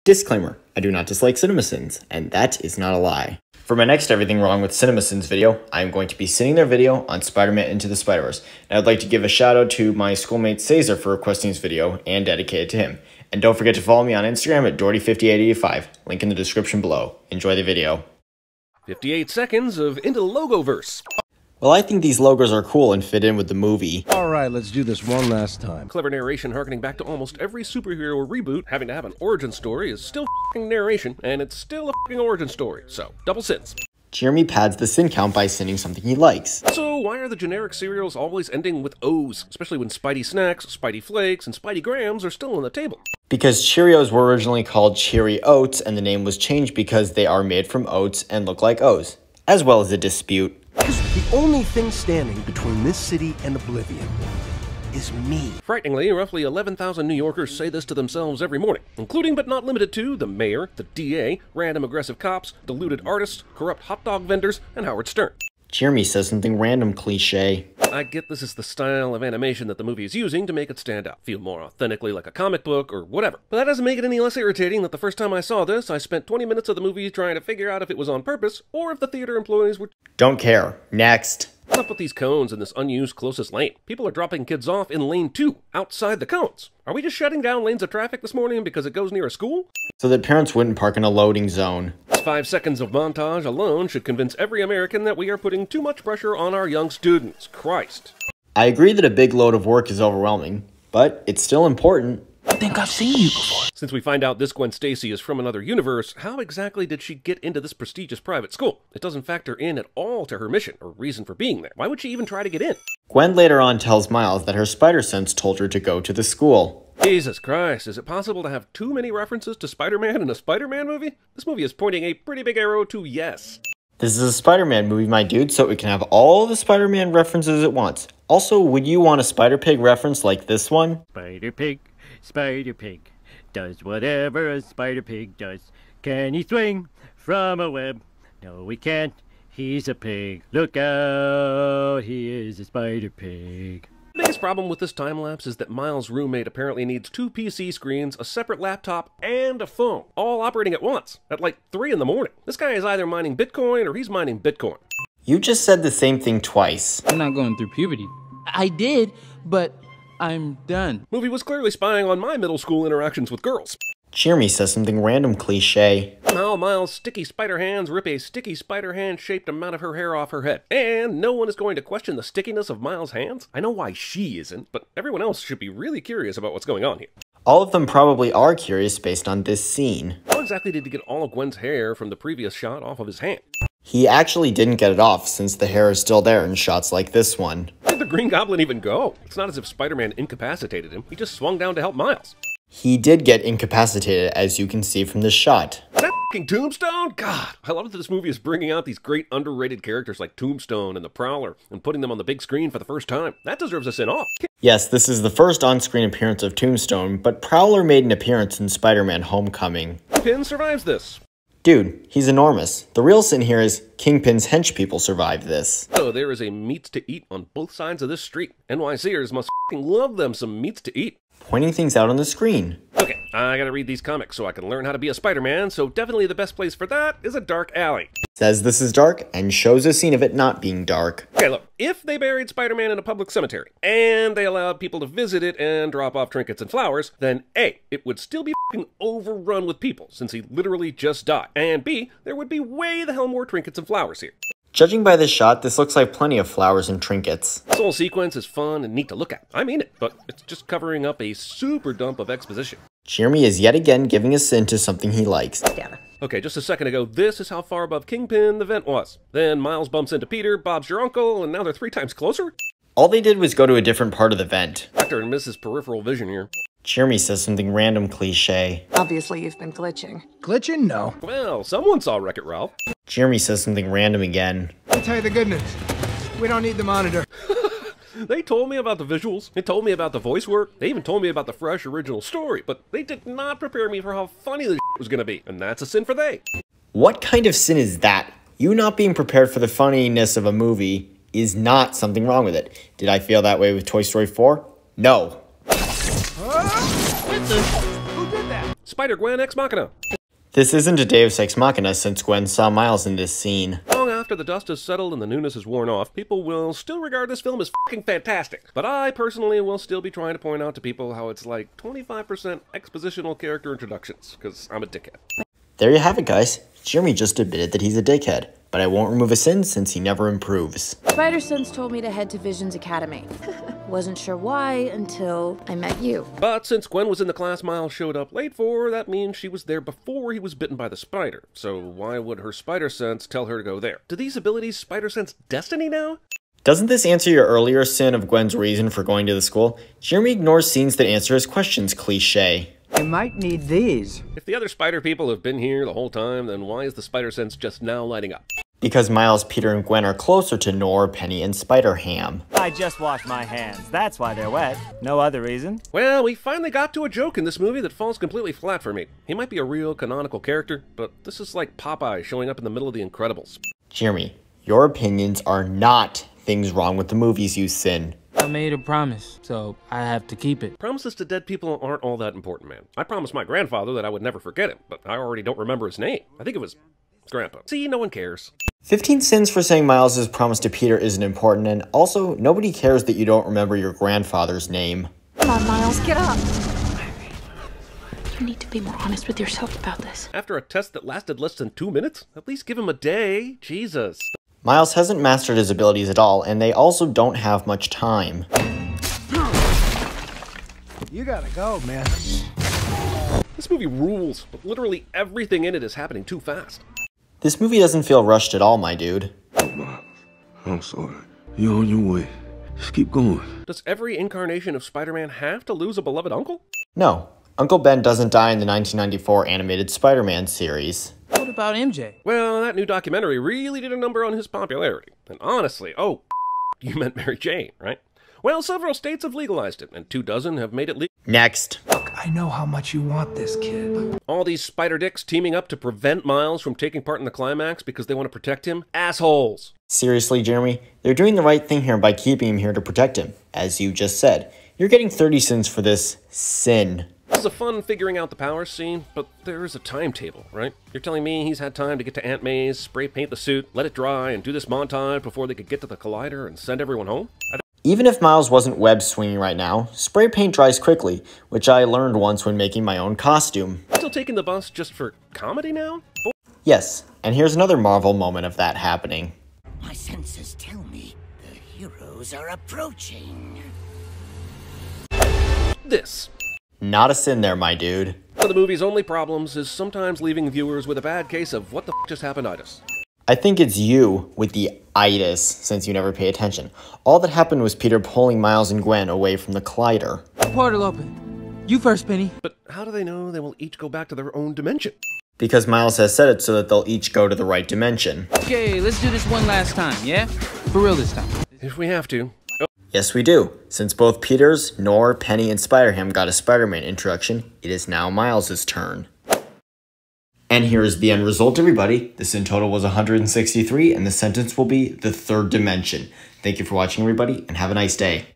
Disclaimer, I do not dislike CinemaSins, and that is not a lie. For my next Everything Wrong with CinemaSins video, I am going to be sending their video on Spider-Man Into the Spider-Verse. And I'd like to give a shout out to my schoolmate Cesar for requesting this video and dedicate it to him. And don't forget to follow me on Instagram at Doherty5885, link in the description below. Enjoy the video. 58 seconds of Into the Logoverse. Well, I think these logos are cool and fit in with the movie. Alright, let's do this one last time. Clever narration harkening back to almost every superhero reboot. Having to have an origin story is still f***ing narration, and it's still a f***ing origin story, so double sins. Jeremy pads the sin count by sending something he likes. So why are the generic cereals always ending with O's? Especially when Spidey Snacks, Spidey Flakes, and Spidey Grams are still on the table. Because Cheerios were originally called Cheery Oats, and the name was changed because they are made from oats and look like O's, as well as a dispute. The only thing standing between this city and oblivion is me. Frighteningly, roughly 11,000 New Yorkers say this to themselves every morning, including but not limited to the mayor, the DA, random aggressive cops, deluded artists, corrupt hot dog vendors, and Howard Stern. Jeremy says something random cliche. I get this is the style of animation that the movie is using to make it stand out, feel more authentically like a comic book or whatever. But that doesn't make it any less irritating that the first time I saw this, I spent 20 minutes of the movie trying to figure out if it was on purpose or if the theater employees were— Don't care. Next. What's up with these cones in this unused closest lane? People are dropping kids off in lane 2, outside the cones. Are we just shutting down lanes of traffic this morning because it goes near a school? So that parents wouldn't park in a loading zone. This 5 seconds of montage alone should convince every American that we are putting too much pressure on our young students. Christ. I agree that a big load of work is overwhelming, but it's still important. I think I've seen you before. Since we find out this Gwen Stacy is from another universe, how exactly did she get into this prestigious private school? It doesn't factor in at all to her mission or reason for being there. Why would she even try to get in? Gwen later on tells Miles that her spider sense told her to go to the school. Jesus Christ, is it possible to have too many references to Spider-Man in a Spider-Man movie? This movie is pointing a pretty big arrow to yes. This is a Spider-Man movie, my dude, so we can have all the Spider-Man references at once. Also, would you want a Spider-Pig reference like this one? Spider-Pig, Spider-Pig, does whatever a Spider-Pig does. Can he swing from a web? No, he can't. He's a pig. Look out, he is a Spider-Pig. The biggest problem with this time-lapse is that Miles' roommate apparently needs 2 PC screens, a separate laptop, and a phone, all operating at once, at like 3 in the morning. This guy is either mining Bitcoin or he's mining Bitcoin. You just said the same thing twice. I'm not going through puberty. I did, but I'm done. Movie was clearly spying on my middle school interactions with girls. Jeremy says something random cliche. Now Miles' sticky spider hands rip a sticky spider hand-shaped amount of her hair off her head. And no one is going to question the stickiness of Miles' hands. I know why she isn't, but everyone else should be really curious about what's going on here. All of them probably are curious based on this scene. How exactly did he get all of Gwen's hair from the previous shot off of his hand? He actually didn't get it off since the hair is still there in shots like this one. Where did the Green Goblin even go? It's not as if Spider-Man incapacitated him. He just swung down to help Miles. He did get incapacitated, as you can see from this shot. That f***ing Tombstone? God, I love that this movie is bringing out these great underrated characters like Tombstone and the Prowler and putting them on the big screen for the first time. That deserves a send-off. Yes, this is the first on-screen appearance of Tombstone, but Prowler made an appearance in Spider-Man Homecoming. Kingpin survives this. Dude, he's enormous. The real sin here is Kingpin's hench people survived this. Oh, there is a meats to eat on both sides of this street. NYCers must f***ing love them some meats to eat. Pointing things out on the screen. Okay, I gotta read these comics so I can learn how to be a Spider-Man, so definitely the best place for that is a dark alley. Says this is dark, and shows a scene of it not being dark. Okay, look, if they buried Spider-Man in a public cemetery, and they allowed people to visit it and drop off trinkets and flowers, then A, it would still be f***ing overrun with people, since he literally just died, and B, there would be way the hell more trinkets and flowers here. Judging by this shot, this looks like plenty of flowers and trinkets. This whole sequence is fun and neat to look at. I mean it, but it's just covering up a super dump of exposition. Jeremy is yet again giving a sin to something he likes. Okay, just a second ago, this is how far above Kingpin the vent was. Then Miles bumps into Peter, Bob's your uncle, and now they're 3 times closer? All they did was go to a different part of the vent. Dr. and Mrs. Peripheral Vision here. Jeremy says something random cliche. Obviously, you've been glitching. Glitching? No. Well, someone saw Wreck-It Ralph. Jeremy says something random again. Let me tell you the good news. We don't need the monitor. They told me about the visuals, they told me about the voice work, they even told me about the fresh original story, but they did not prepare me for how funny this was gonna be, and that's a sin for they. What kind of sin is that? You not being prepared for the funniness of a movie is not something wrong with it. Did I feel that way with Toy Story 4? No. Who did that? Spider-Gwen Ex Machina. This isn't a Deus Ex Machina since Gwen saw Miles in this scene. Long after the dust has settled and the newness is worn off, people will still regard this film as fucking fantastic. But I personally will still be trying to point out to people how it's like 25% expositional character introductions, because I'm a dickhead. There you have it, guys. Jeremy just admitted that he's a dickhead, but I won't remove a sin since he never improves. SpiderSins told me to head to Vision's Academy. Wasn't sure why until I met you. But since Gwen was in the class Miles showed up late for, that means she was there before he was bitten by the spider. So why would her spider sense tell her to go there? Do these abilities spider sense destiny now? Doesn't this answer your earlier sin of Gwen's reason for going to the school? Jeremy ignores scenes that answer his questions, cliche. You might need these. If the other spider people have been here the whole time, then why is the spider sense just now lighting up? Because Miles, Peter, and Gwen are closer to Nor, Penny, and Spider-Ham. I just washed my hands. That's why they're wet. No other reason. Well, we finally got to a joke in this movie that falls completely flat for me. He might be a real canonical character, but this is like Popeye showing up in the middle of The Incredibles. Jeremy, your opinions are not things wrong with the movies, you sin. I made a promise, so I have to keep it. Promises to dead people aren't all that important, man. I promised my grandfather that I would never forget him, but I already don't remember his name. I think it was Grandpa. See, no one cares. 15 sins for saying Miles' promise to Peter isn't important, and also, nobody cares that you don't remember your grandfather's name. Come on, Miles, get up. You need to be more honest with yourself about this. After a test that lasted less than 2 minutes? At least give him a day. Jesus. Miles hasn't mastered his abilities at all, and they also don't have much time. You gotta go, man. This movie rules, but literally everything in it is happening too fast. This movie doesn't feel rushed at all, my dude. I'm sorry. You're on your way. Just keep going. Does every incarnation of Spider-Man have to lose a beloved uncle? No, Uncle Ben doesn't die in the 1994 animated Spider-Man series. What about MJ? Well, that new documentary really did a number on his popularity. And honestly, oh, you meant Mary Jane, right? Well, several states have legalized it, and 24 have made it legal. Next. Look, I know how much you want this kid. All these spider dicks teaming up to prevent Miles from taking part in the climax because they want to protect him? Assholes! Seriously, Jeremy, they're doing the right thing here by keeping him here to protect him. As you just said, you're getting 30 sins for this sin. This is a fun figuring out the powers scene, but there is a timetable, right? You're telling me he's had time to get to Aunt May's, spray paint the suit, let it dry, and do this montage before they could get to the collider and send everyone home? Even if Miles wasn't web swinging right now, spray paint dries quickly, which I learned once when making my own costume. Still taking the bus just for comedy now? Yes, and here's another Marvel moment of that happening. My senses tell me the heroes are approaching. This. Not a sin there, my dude. One of the movie's only problems is sometimes leaving viewers with a bad case of what the f just happened-itis. I think it's you with the itis, since you never pay attention. All that happened was Peter pulling Miles and Gwen away from the collider. Portal open. You first, Penny. But how do they know they will each go back to their own dimension? Because Miles has said it so that they'll each go to the right dimension. Okay, let's do this one last time, yeah? For real this time. If we have to. Yes, we do. Since both Peter's, Nor, Penny, and Spider-Ham got a Spider-Man introduction, it is now Miles' turn. And here is the end result, everybody. The sin total was 163, and the sentence will be the third dimension. Thank you for watching, everybody, and have a nice day.